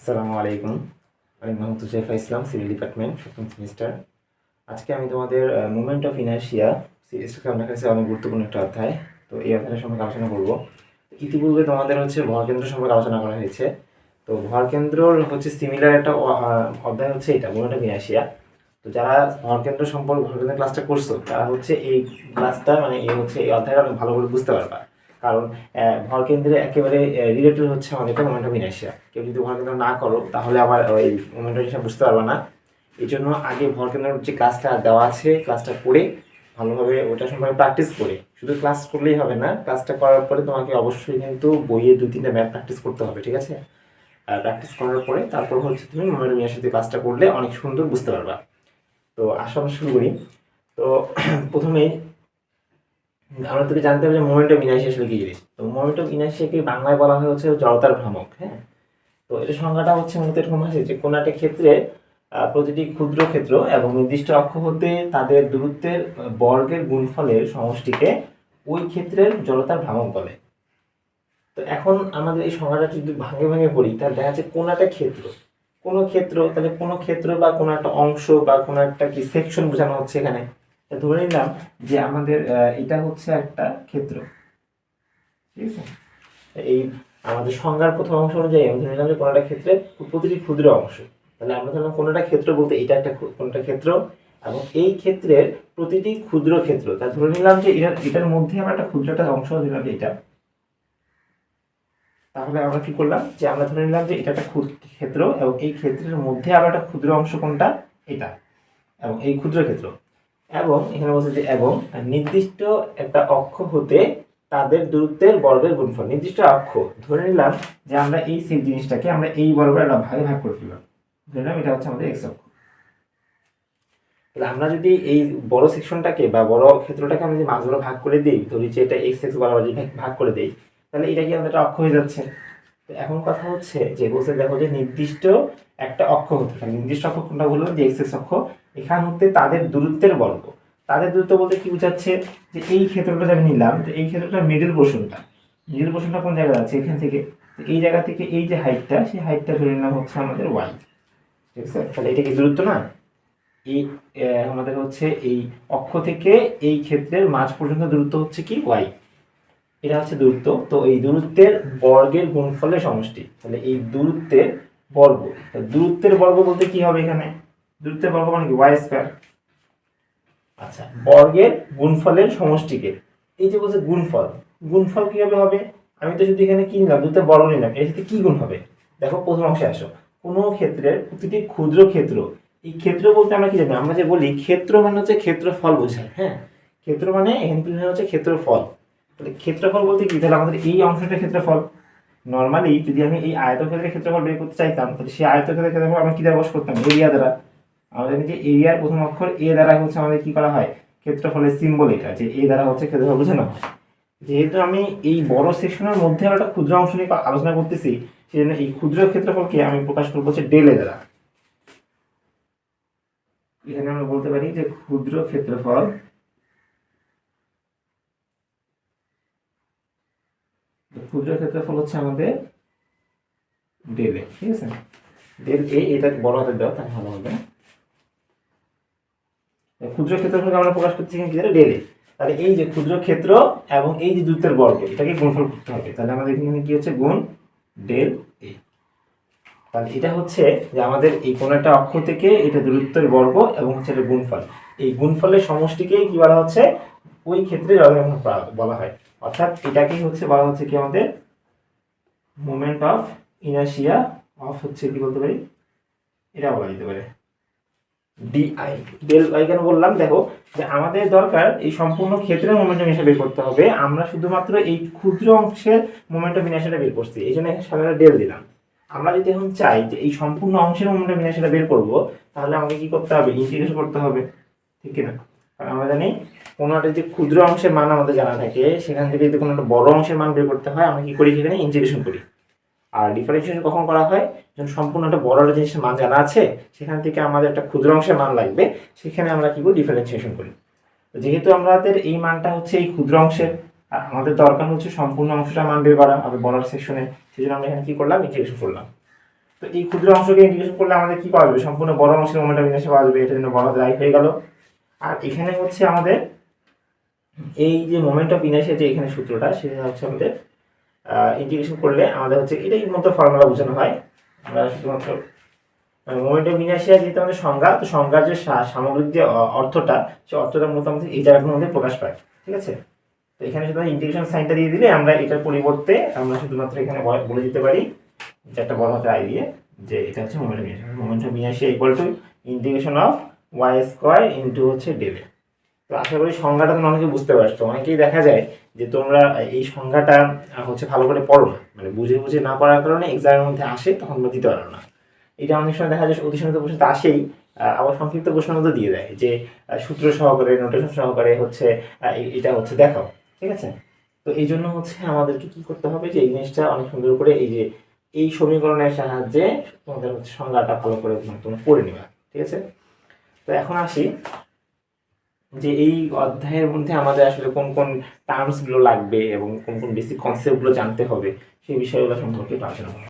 আসসালামু আলাইকুম। আমি মোহাম্মদ হুজাইফা ইসলাম, সিভিল ডিপার্টমেন্ট, সপ্তম সেমিস্টার। আজকে আমি তোমাদের মুভমেন্ট অফ ইনার্শিয়া সিরিজটাকে আপনার কাছে অনেক গুরুত্বপূর্ণ একটা অধ্যায়। তো এই অধ্যায়ের সম্পর্কে আলোচনা করব। ইতিপূর্বে তোমাদের ভরকেন্দ্র সম্পর্কে আলোচনা করা হয়েছে। তো ভরকেন্দ্রর সিমিলার একটা অধ্যায় এটা মুভমেন্ট অফ ইনার্শিয়া। তো যারা ভরকেন্দ্র ক্লাসটা করছো তারা এই ক্লাসটা এই অধ্যায়টা অনেক ভালো করে বুঝতে পারবা। কারণ ভরকেন্দ্রে একেবারে রিলেটেড আমাদের একটা মোমেন্ট অফ ইনার্শিয়া। কেউ যদি ভরকেন্দ্র না করো তাহলে আবার ওই মোমেন্ট অফ ইনার্শিয়া বুঝতে পারবে না। এই জন্য আগে ভরকেন্দ্রের ক্লাসটা দেওয়া আছে, ক্লাসটা করে ভালোভাবে ওটা সম্পর্কে প্র্যাকটিস করে, শুধু ক্লাস করলেই হবে না, ক্লাসটা করার পরে তোমাকে অবশ্যই কিন্তু বইয়ে 2-3টা ম্যাথ প্র্যাকটিস করতে হবে, ঠিক আছে? প্র্যাকটিস করার পরে তারপর তুমি মোমেন্ট অফ ইনার্শিয়াতে ক্লাসটা করলে অনেক সুন্দর বুঝতে পারবা। তো আসলে শুরু করি। তো প্রথমেই আমরা তোকে জানতে হবে যে মোমেন্ট অফ ইনার্শিয়া আসলে কি জিনিস। তো মোমেন্ট অফ ইনার্শিয়াকে বাংলায় বলা হয় জড়তার ভ্রামক। হ্যাঁ, তো এর সংজ্ঞাটা মূলত এরকম আছে যে কোনো একটা ক্ষেত্রে প্রতিটি ক্ষুদ্র ক্ষেত্র এবং নির্দিষ্ট অক্ষ হতে তাদের দূরত্বের বর্গের গুণফলের সমষ্টিকে ওই ক্ষেত্রের জড়তার ভ্রামক বলে। তো এখন আমাদের এই সংজ্ঞাটা যদি ভাঙে ভাঙে পড়ি তাহলে দেখা যাচ্ছে কোনো একটা ক্ষেত্র, তাহলে কোনো ক্ষেত্র বা কোনো একটা অংশ বা কোনো একটা কি সেকশন বোঝানো হচ্ছে এখানে। ধরে নিলাম যে আমাদের এটা একটা ক্ষেত্র, ঠিক আছে? এই আমাদের সংজ্ঞার প্রথম অংশ অনুযায়ী আমি ধরে নিলাম যে কোনো একটা ক্ষেত্রে প্রতিটি ক্ষুদ্র অংশ। তাহলে আমরা ধরলাম কোনো একটা ক্ষেত্র বলতে এটা কোনটা ক্ষেত্র, এবং এই ক্ষেত্রের প্রতিটি ক্ষুদ্র ক্ষেত্র। তা ধরে নিলাম যে এটার মধ্যে আমরা একটা ক্ষুদ্র একটা অংশ দিলাম এটা। তাহলে আমরা কি করলাম যে আমরা ধরে নিলাম যে এটা একটা ক্ষেত্র এবং এই ক্ষেত্রের মধ্যে আবার একটা ক্ষুদ্র অংশ কোনটা, এটা, এবং এই ক্ষুদ্র ক্ষেত্র। এবং এখানে বলছে যে এবং নির্দিষ্ট একটা অক্ষ হতে তাদের দূরত্বের বর্গের গুণফল। নির্দিষ্ট অক্ষ ধরে নিলাম যে আমরা এই সেম জিনিসটাকে আমরা এই বর্গের একটা ভাগে ভাগ করে ফেললাম, ধরে নিলাম এটা আমাদের এক্স অক্ষ। তাহলে আমরা যদি এই বড় সেকশনটাকে বা বড় ক্ষেত্রটাকে আমরা যদি মাঝগুলো ভাগ করে দিই, ধরি যে এটা এক্স এক্স বরাবর যদি ভাগ করে দিই, তাহলে এটা কি আমাদের একটা অক্ষ হয়ে যাচ্ছে। তো এখন কথা যে বলছে দেখো যে নির্দিষ্ট একটা অক্ষ হতে, নির্দিষ্ট অক্ষ কোনটা বললাম যে এক্স এক্স অক্ষ, এখান হতে তাদের দূরত্বের বর্গ। তাদের দূরত্ব বলতে কি বোঝাচ্ছে যে এই ক্ষেত্রটা আমি নিলাম, তো এই ক্ষেত্রটা মিডল পোর্শনটা কোন জায়গায় আছে, এখান থেকে এই জায়গা থেকে এই যে হাইটটা, সেই হাইটটা ধরে নিলাম আমাদের ওয়াই, ঠিক আছে? তাহলে এটা কি দূরত্ব না? এই আমাদের এই অক্ষ থেকে এই ক্ষেত্রের মাঝ পর্যন্ত দূরত্ব কি ওয়াই, এটা দূরত্ব। তো এই দূরত্বের বর্গের গুণফলের সমষ্টি। তাহলে এই দূরত্বের বর্গ বলতে কি হবে এখানে, দূরত্বের বর্গ মানে কি ওয়াই স্কয়ার। আচ্ছা, বর্গের গুণফলের সমষ্টিকে এই যে বলছে গুণফল কিভাবে হবে? আমি তো যদি এখানে কি নিলাম, দূরত্বের বর্গ নিলাম, এর সাথে কি গুণ হবে? দেখো প্রথম অংশে আসো, কোনো ক্ষেত্রের প্রতিটি ক্ষুদ্র ক্ষেত্র। এই ক্ষেত্র বলতে আমরা কি জানি, আমরা যে বলি ক্ষেত্র মানে ক্ষেত্রফল বোঝায়। হ্যাঁ, ক্ষেত্র মানে এখানে কি ক্ষেত্রফল। তাহলে ক্ষেত্রফল বলতে কি, তাহলে আমাদের এই অংশটা ক্ষেত্রফল। নরমালি যদি আমি এই আয়তক্ষেত্রের ক্ষেত্রফল বের করতে চাইতাম, তাহলে সেই আয়তক্ষেত্রের ক্ষেত্রফল আমরা কি দ্বারা বস করতাম, এরিয়া দ্বারা। আমাদের যে এরিয়ার প্রথম অক্ষর এ দ্বারা আমাদের কি করা হয়, ক্ষেত্রফলের সিম্বল এটা, যে এ দ্বারা ক্ষেত্রফল বোঝানো হয়। যেহেতু আমি এই বড় সেকশনের মধ্যে একটা ক্ষুদ্র অংশ নিয়ে আলোচনা করতেছি, সেজন্য এই ক্ষুদ্র ক্ষেত্রফলকে আমি প্রকাশ করবো ডেল এ দ্বারা। এখানে আমরা বলতে পারি যে ক্ষুদ্র ক্ষেত্রফল আমাদের ডেল এ, ঠিক আছে? ডেল এ, এটা বড় হাতের দাও তাহলে ভালো হবে। ক্ষুদ্র ক্ষেত্রফলকে আমরা প্রকাশ করছি ডেল এ। তাহলে এই যে ক্ষুদ্র ক্ষেত্র এবং এই যে দূরত্বের বর্গ, এটাকে গুণফল করতে হবে। তাহলে আমাদের এখানে কি গুণ ডেল এ। তাহলে এটা যে আমাদের এই কোন একটা অক্ষ থেকে এটা দূরত্বের বর্গ এবং এটা গুণফল। এই গুণফলের সমষ্টিকেই কি বলা হচ্ছে, ওই ক্ষেত্রে বলা হয়। অর্থাৎ এটাকেই বলা হচ্ছে কি আমাদের মোমেন্ট অফ ইনার্শিয়া অফ কি বলতে পারি, এটা বলা যেতে পারে ডিআই। ডেল আই কেন বললাম, দেখো যে আমাদের দরকার এই সম্পূর্ণ ক্ষেত্রের মোমেন্টাম হিসাবে বের করতে হবে। আমরা শুধুমাত্র এই ক্ষুদ্র অংশের মোমেন্টাম ইনার্শিয়াটা বের করছি, এই জন্য সাধারণত ডেল দিলাম। আমরা যদি এখন চাই যে এই সম্পূর্ণ অংশের মোমেন্টাম ইনার্শিয়াটা বের করব, তাহলে আমাকে কি করতে হবে, ইন্টিগ্রেশন করতে হবে, ঠিক কিনা? কারণ আমরা জানি কোনো একটা যে ক্ষুদ্র অংশের মান আমাদের জানা থাকে, সেখান থেকে যদি কোনো একটা বড় অংশের মান বের করতে হয়, আমরা কি করি, সেখানে ইন্টিগ্রেশন করি। আর ডিফারেন্সিয়েশন কখন করা হয়, যখন সম্পূর্ণ একটা বড় একটা জিনিসের মান জানা আছে, সেখান থেকে আমাদের একটা ক্ষুদ্র অংশের মান লাগবে, সেখানে আমরা কি করি, ডিফারেন্সিয়েশন করি। যেহেতু আমাদের এই মানটা এই ক্ষুদ্র অংশের, আর আমাদের দরকার সম্পূর্ণ অংশটা মান বের করা আমাদের বড় সেকশনে, সেই জন্য আমরা এখানে কি করলাম, ইন্টিগ্রেশন করলাম। তো এই ক্ষুদ্র অংশকে ইন্টিগ্রেশন করলে আমাদের কি পাওয়া যাবে, সম্পূর্ণ বড় অংশের মোমেন্ট অফ ইনার্শিয়া পাওয়া যাবে। এটার জন্য বড় হাতের আই হয়ে গেল। আর এখানে হচ্ছে আমাদের এই যে মোমেন্ট অফ ইনার্শিয়া যে এখানে সূত্রটা, সেটা হচ্ছে আমাদের ইন্টিগ্রেশন করলে আমাদের হচ্ছে এটাই মতো ফর্মুলা বোঝানো হয়। আমরা শুধুমাত্র মোমেন্ট অফ ইনার্শিয়া যেহেতু আমাদের সংজ্ঞা, তো সংজ্ঞার যে সামগ্রিক যে অর্থটা, সেই অর্থটার মতো আমাদের এই জায়গাটার মধ্যে প্রকাশ পায়। ঠিক আছে, তো এখানে শুধু ইন্টিগ্রেশন সাইনটা দিয়ে দিলে আমরা এটার পরিবর্তে আমরা শুধুমাত্র এখানে বলে দিতে পারি যে একটা বড় হাতের আই দিয়ে যে এটা হচ্ছে moment of inertia. Moment of inertia equal to integration of Y square into হচ্ছে ডেভে। তো আশা করি সংজ্ঞাটা তোমরা অনেকে বুঝতে পারছো। অনেকেই দেখা যায় যে তোমরা এই সংজ্ঞাটা হচ্ছে ভালো করে পড়ো না, মানে বুঝে বুঝে না পড়ার কারণে এক্সামের মধ্যে আসে, তখন তোমরা দিতে পারো না। এটা অনেক সময় দেখা যায় অতি সীমিত প্রশ্ন তো আসেই, আবার সংক্ষিপ্ত প্রশ্নের মধ্যে দিয়ে দেয় যে সূত্র সহকারে, নোটেশন সহকারে হচ্ছে এটা হচ্ছে দেখাও। ঠিক আছে, তো এই জন্য হচ্ছে আমাদেরকে কি করতে হবে যে এই জিনিসটা অনেক সুন্দর করে এই যে এই সমীকরণের সাহায্যে তোমাদের হচ্ছে সংজ্ঞাটা ভালো করে তোমরা পড়ে নিবা। ঠিক আছে, তো এখন আসি যে এই অধ্যায়ের মধ্যে আমাদের আসলে কোন কোন টার্মসগুলো লাগবে এবং কোন কোন বেসিক কনসেপ্টগুলো জানতে হবে, সেই বিষয়গুলো সম্পর্কে আলোচনা করব।